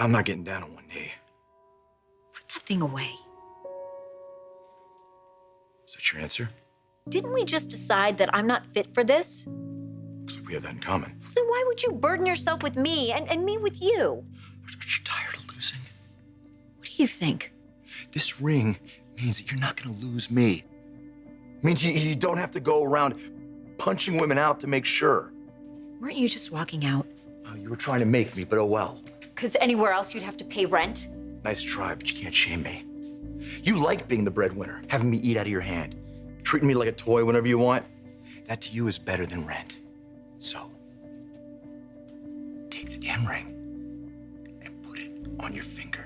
I'm not getting down on one knee. Put that thing away. Is that your answer? Didn't we just decide that I'm not fit for this? Looks like we have that in common. Then why would you burden yourself with me and me with you? Aren't you tired of losing? What do you think? This ring means that you're not gonna lose me. It means you don't have to go around punching women out to make sure. Weren't you just walking out? Oh, you were trying to make me, but oh well. Because anywhere else you'd have to pay rent? Nice try, but you can't shame me. You like being the breadwinner, having me eat out of your hand, treating me like a toy whenever you want. That to you is better than rent. So, take the damn ring and put it on your finger.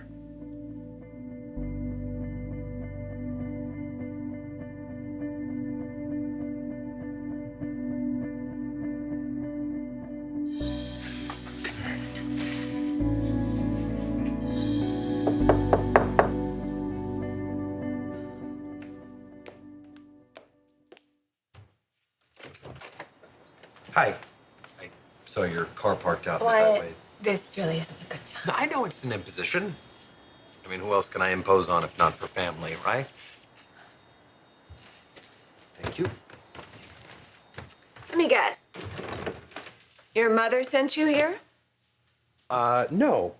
Hi. I saw your car parked out in the Wyatt, driveway. this really isn't a good time. No, I know it's an imposition. I mean, who else can I impose on if not for family, right? Thank you. Let me guess. Your mother sent you here? No,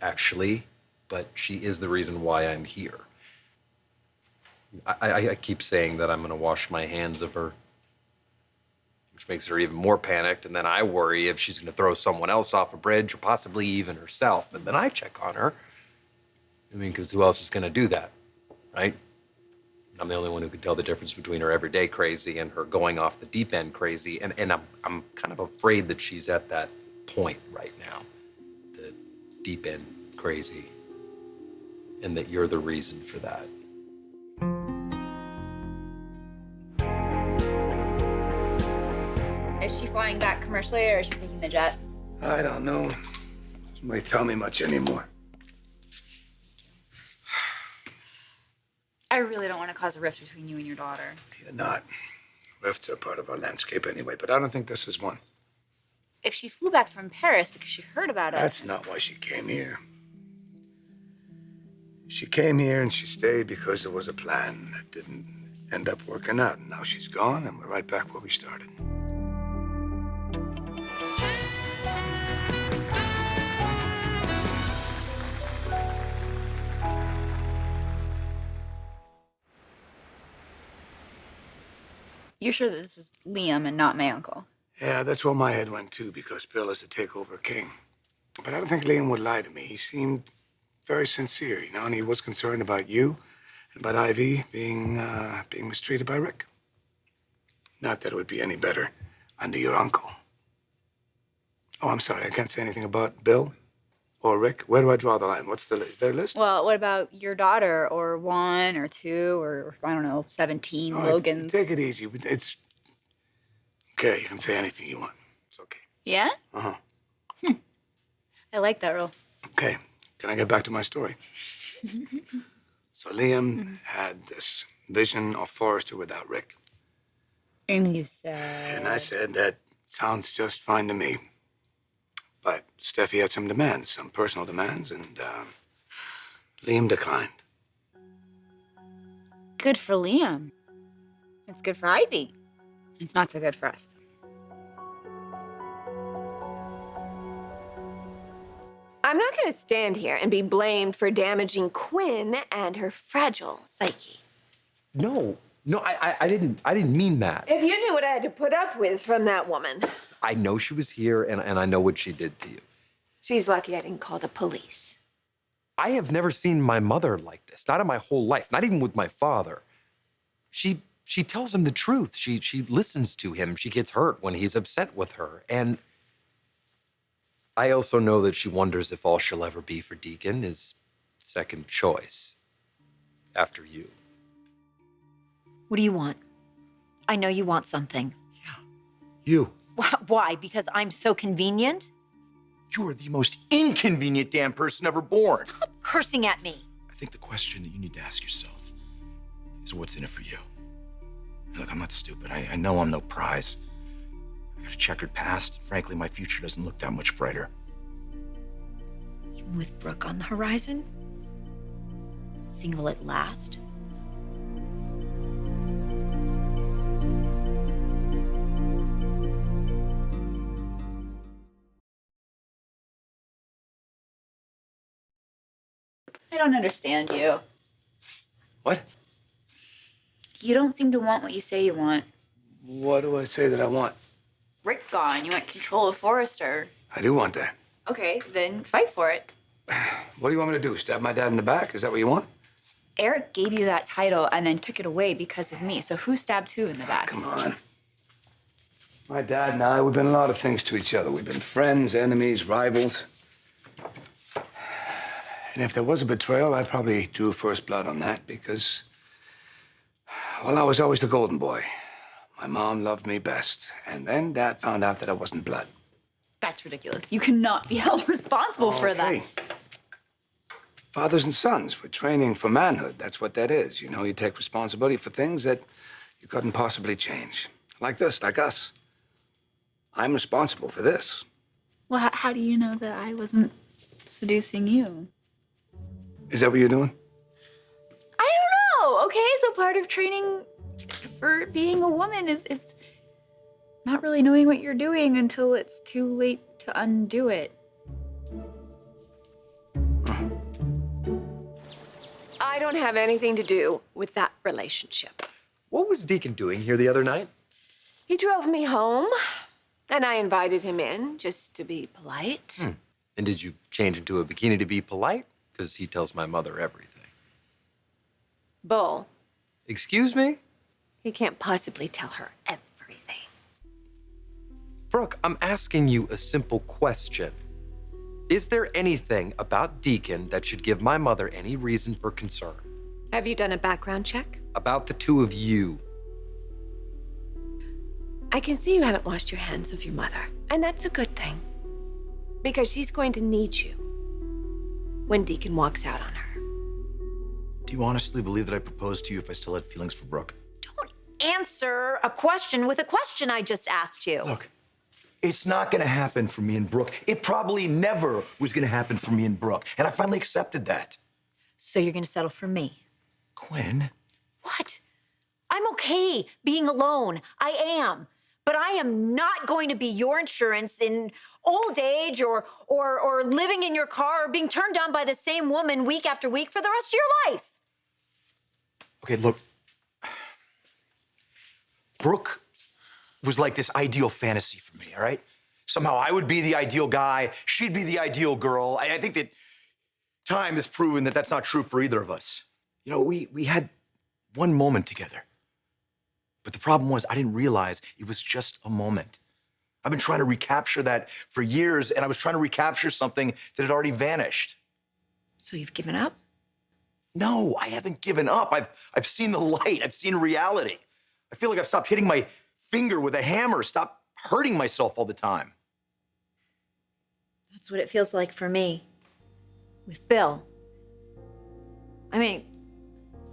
actually, but she is the reason why I'm here. I keep saying that I'm gonna wash my hands of her, which makes her even more panicked, and then I worry if she's gonna throw someone else off a bridge, or possibly even herself, and then I check on her. I mean, because who else is gonna do that, right? I'm the only one who can tell the difference between her everyday crazy and her going off the deep end crazy, and I'm kind of afraid that she's at that point right now, the deep end crazy, and that you're the reason for that. Is she flying back commercially or is she taking the jet? I don't know. Somebody tell me much anymore. I really don't want to cause a rift between you and your daughter. You're not. Rifts are part of our landscape anyway, but I don't think this is one. If she flew back from Paris because she heard about it. That's not why she came here. She came here and she stayed because there was a plan that didn't end up working out. And now she's gone and we're right back where we started. You're sure that this was Liam and not my uncle? Yeah, that's where my head went too, because Bill is the takeover king. But I don't think Liam would lie to me. He seemed very sincere, you know, and he was concerned about you and about Ivy being mistreated by Rick. Not that it would be any better under your uncle. Oh, I'm sorry, I can't say anything about Bill or Rick. Where do I draw the line? What's the list? Is there a list? Well, what about your daughter or 1 or 2 or I don't know, 17 Logans? Take it easy. It's okay. You can say anything you want. It's okay. Yeah? Uh-huh. I like that rule. Okay. Can I get back to my story? So Liam had this vision of Forrester without Rick. And you said... And I said, that sounds just fine to me. But Steffi had some demands, some personal demands, and Liam declined. Good for Liam. It's good for Ivy. It's not so good for us. I'm not going to stand here and be blamed for damaging Quinn and her fragile psyche. No, I didn't mean that. If you knew what I had to put up with from that woman. I know she was here, and I know what she did to you. She's lucky I didn't call the police. I have never seen my mother like this, not in my whole life, not even with my father. She tells him the truth. She listens to him. She gets hurt when he's upset with her. And I also know that she wonders if all she'll ever be for Deacon is second choice after you. What do you want? I know you want something. You. Why? Because I'm so convenient? You are the most inconvenient damn person ever born. Stop cursing at me. I think the question that you need to ask yourself is what's in it for you. And look, I'm not stupid. I know I'm no prize. I got a checkered past. Frankly, my future doesn't look that much brighter. You With Brooke on the horizon? Single at last? I don't understand you. What? You don't seem to want what you say you want. What do I say that I want? Rick gone. You want control of Forrester. I do want that. Okay, then fight for it. What do you want me to do? Stab my dad in the back? Is that what you want? Eric gave you that title and then took it away because of me. So who stabbed who in the back? Come on. My dad and I, we've been a lot of things to each other. We've been friends, enemies, rivals. And if there was a betrayal, I probably drew first blood on that because, well, I was always the golden boy. My mom loved me best. And then Dad found out that I wasn't blood. That's ridiculous. You cannot be held responsible for that. Okay. Fathers and sons, we're training for manhood. That's what that is. You know, you take responsibility for things that you couldn't possibly change. Like this, like us. I'm responsible for this. Well, how do you know that I wasn't seducing you? Is that what you're doing? I don't know. Okay, so part of training for being a woman is not really knowing what you're doing until it's too late to undo it. I don't have anything to do with that relationship. What was Deacon doing here the other night? He drove me home, and I invited him in just to be polite. And did you change into a bikini to be polite? Because he tells my mother everything. Bull. Excuse me? He can't possibly tell her everything. Brooke, I'm asking you a simple question. Is there anything about Deacon that should give my mother any reason for concern? Have you done a background check? About the two of you? I can see you haven't washed your hands of your mother, and that's a good thing. Because she's going to need you when Deacon walks out on her. Do you honestly believe that I proposed to you if I still had feelings for Brooke? Don't answer a question with a question I just asked you. Look, it's not gonna happen for me and Brooke. It probably never was gonna happen for me and Brooke. And I finally accepted that. So you're gonna settle for me? Quinn? What? I'm okay being alone. I am. But I am not going to be your insurance in old age or living in your car or being turned down by the same woman week after week for the rest of your life. Okay, look. Brooke was like this ideal fantasy for me, all right? Somehow I would be the ideal guy, she'd be the ideal girl. I think that time has proven that that's not true for either of us. You know, we had one moment together. But the problem was I didn't realize it was just a moment. I've been trying to recapture that for years, and I was trying to recapture something that had already vanished. So you've given up? No, I haven't given up. I've seen the light. I've seen reality. I feel like I've stopped hitting my finger with a hammer, stopped hurting myself all the time. That's what it feels like for me. With Bill. I mean,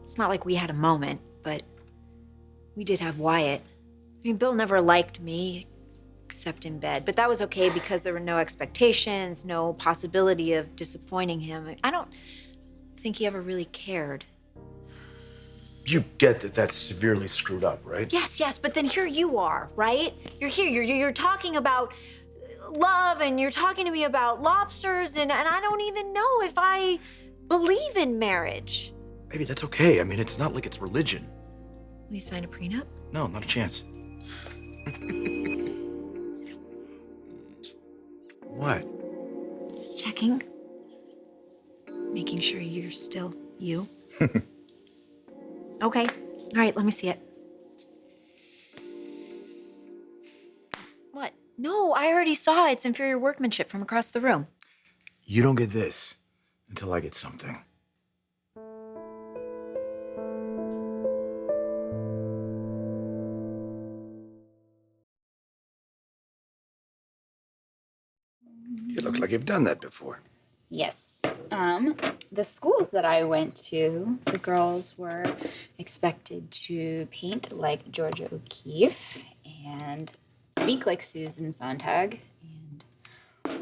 it's not like we had a moment, but we did have Wyatt. I mean, Bill never liked me, except in bed. But that was okay because there were no expectations, no possibility of disappointing him. I don't think he ever really cared. You get that that's severely screwed up, right? Yes, but then here you are, right? You're here, you're talking about love, and you're talking to me about lobsters, and I don't even know if I believe in marriage. Baby, that's okay. I mean, it's not like it's religion. Will you sign a prenup? No, not a chance. What? Just checking. Making sure you're still you. Okay. All right, let me see it. What? No, I already saw its inferior workmanship from across the room. You don't get this until I get something. You look like you've done that before. Yes. The schools that I went to, the girls were expected to paint like Georgia O'Keeffe and speak like Susan Sontag and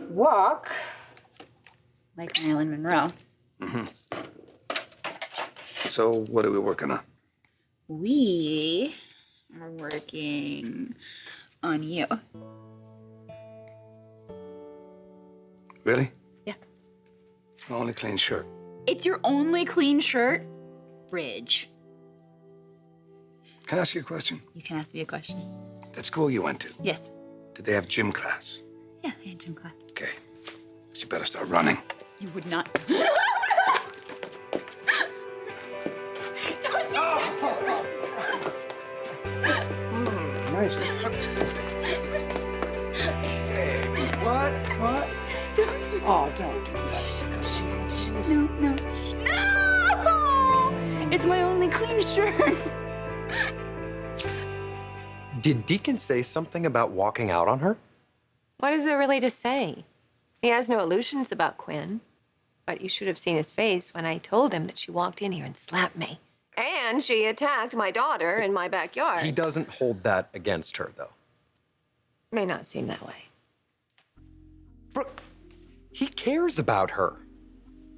walk like Marilyn Monroe. So what are we working on? We are working on you. Really? Yeah. My only clean shirt. It's your only clean shirt? Bridge. Can I ask you a question? You can ask me a question. That school you went to, Yes. did they have gym class? Yeah, I had gym class. Okay. So you better start running. You would not. Don't you Nice. What? What? Oh, don't do that. No. It's my only clean shirt. Did Deacon say something about walking out on her? What is there really to say? He has no illusions about Quinn. But you should have seen his face when I told him that she walked in here and slapped me. And she attacked my daughter in my backyard. He doesn't hold that against her, though. May not seem that way. Brooke, he cares about her.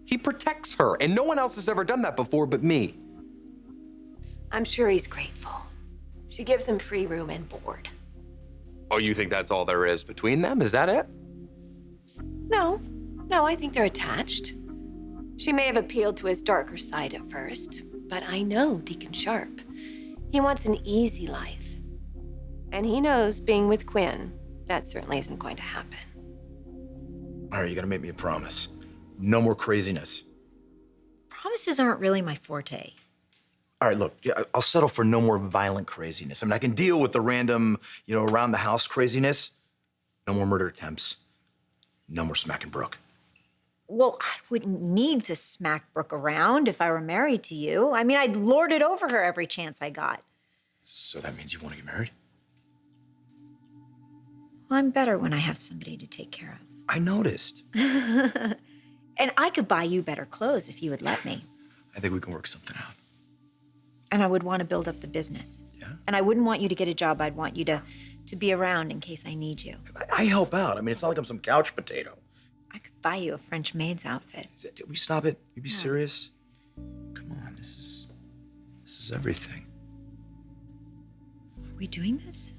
He protects her, and no one else has ever done that before but me. I'm sure he's grateful. She gives him free room and board. Oh, you think that's all there is between them? Is that it? No, I think they're attached. She may have appealed to his darker side at first, but I know Deacon Sharp. He wants an easy life. And he knows being with Quinn, that certainly isn't going to happen. All right, you gotta make me a promise. No more craziness. Promises aren't really my forte. All right, look, yeah, I'll settle for no more violent craziness. I mean, I can deal with the random, around the house craziness. No more murder attempts. No more smacking Brooke. Well, I wouldn't need to smack Brooke around if I were married to you. I mean, I'd lord it over her every chance I got. So that means you want to get married? Well, I'm better when I have somebody to take care of. I noticed. And I could buy you better clothes if you would let me. I think we can work something out. And I would want to build up the business. Yeah? And I wouldn't want you to get a job. I'd want you to be around in case I need you. I help out. I mean, it's not like I'm some couch potato. I could buy you a French maid's outfit. Did we stop it? You be serious? Come on, this is everything. Are we doing this?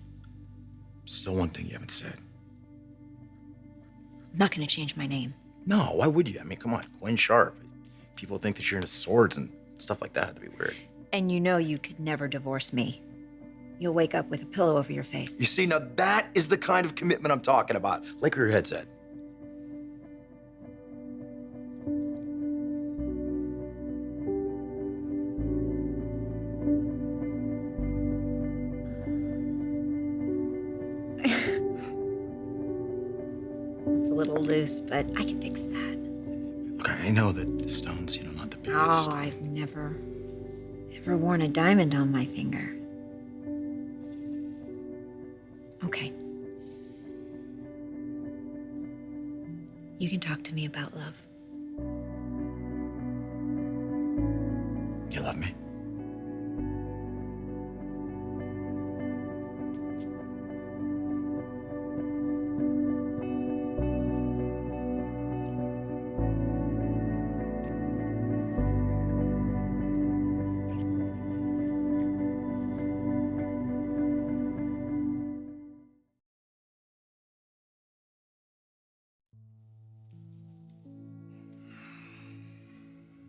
Still one thing you haven't said. I'm not going to change my name. No, why would you? I mean, come on, Quinn Sharp. People think that you're into swords and stuff like that. That'd be weird. And you know you could never divorce me. You'll wake up with a pillow over your face. You see, now that is the kind of commitment I'm talking about. Like where your head's at. It's a little loose, but I can fix that. Look, I know that the stone's, not the biggest. Oh, I've never worn a diamond on my finger. Okay. You can talk to me about love. You love me?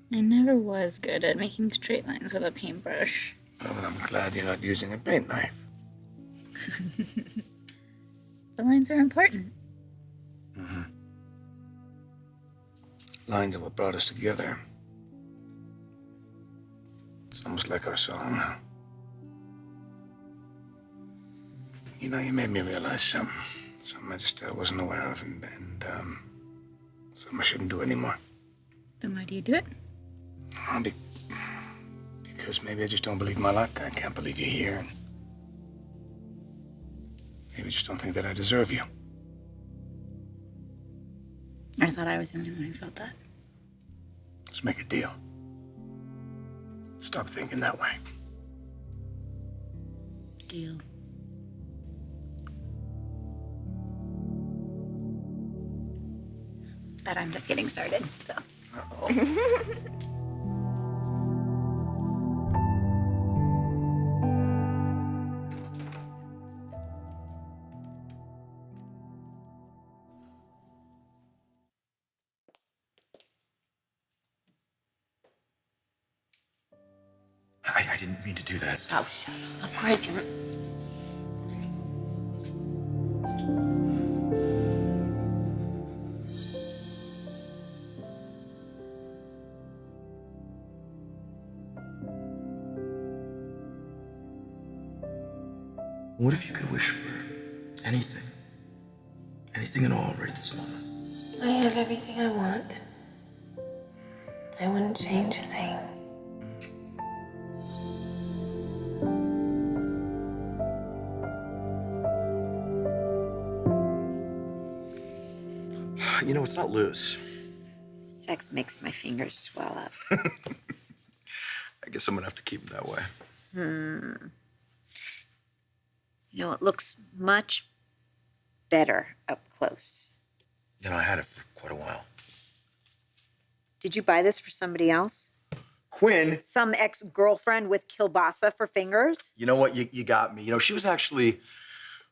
I never was good at making straight lines with a paintbrush. Well, I'm glad you're not using a paint knife. The lines are important. Lines are what brought us together. It's almost like our song now. You made me realize something I just wasn't aware of, and something I shouldn't do anymore. Then why do you do it? Because maybe I just don't believe my luck. I can't believe you're here. And maybe I just don't think that I deserve you. I thought I was the only one who felt that. Let's make a deal. Stop thinking that way. Deal. that I'm just getting started. So. I didn't mean to do that. Oh, shut up. Of course you're... What if you could wish for anything? Anything at all right this moment? I have everything I want. I wouldn't change a thing. You know, it's not loose. Sex makes my fingers swell up. I guess I'm gonna have to keep it that way. You know, it looks much better up close. You know, I had it for quite a while. Did you buy this for somebody else? Quinn, Some ex-girlfriend with kielbasa for fingers? you know what? You got me. You know, she was actually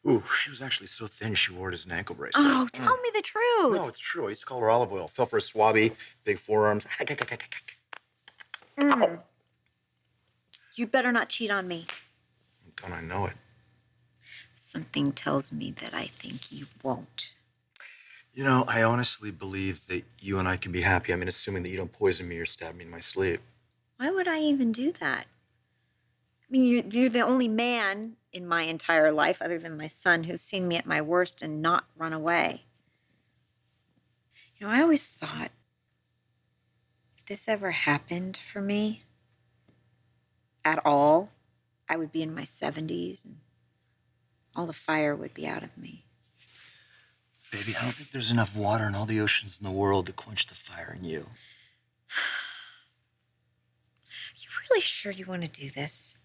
so thin she wore it as an ankle bracelet. Oh, tell me the truth. No, it's true. I used to call her olive oil. Fell for a swabby, big forearms. Ow. You better not cheat on me. Don't I know it? Something tells me that I think you won't. You know, I honestly believe that you and I can be happy. I mean, assuming that you don't poison me or stab me in my sleep. Why would I even do that? I mean, you're the only man in my entire life, other than my son, who's seen me at my worst and not run away. You know, I always thought, if this ever happened for me at all, I would be in my 70s and all the fire would be out of me. Baby, I don't think there's enough water in all the oceans in the world to quench the fire in you. You really sure you want to do this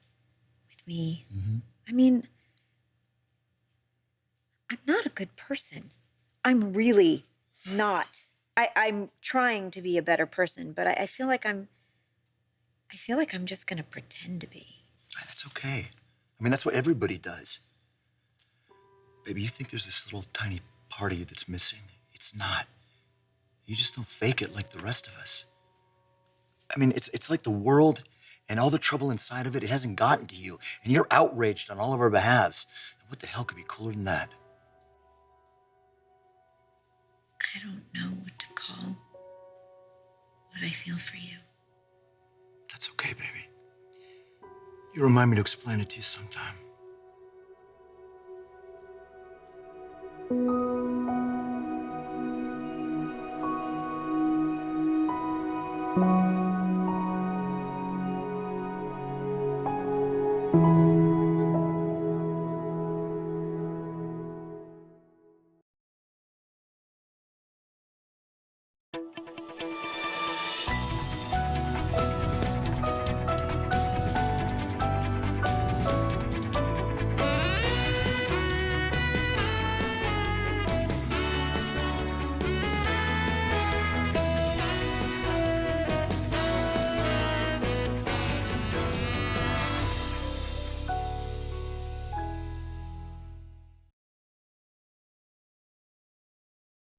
with me? Mm-hmm. I mean, I'm not a good person. I'm really not. I'm trying to be a better person, but I feel like I'm just gonna pretend to be. That's okay. I mean, that's what everybody does. Baby, you think there's this little tiny part of you that's missing? It's not. You just don't fake it like the rest of us. I mean, it's like the world and all the trouble inside of it, it hasn't gotten to you, and you're outraged on all of our behalves. What the hell could be cooler than that? I don't know what to call what I feel for you. That's okay, baby. You remind me to explain it to you sometime.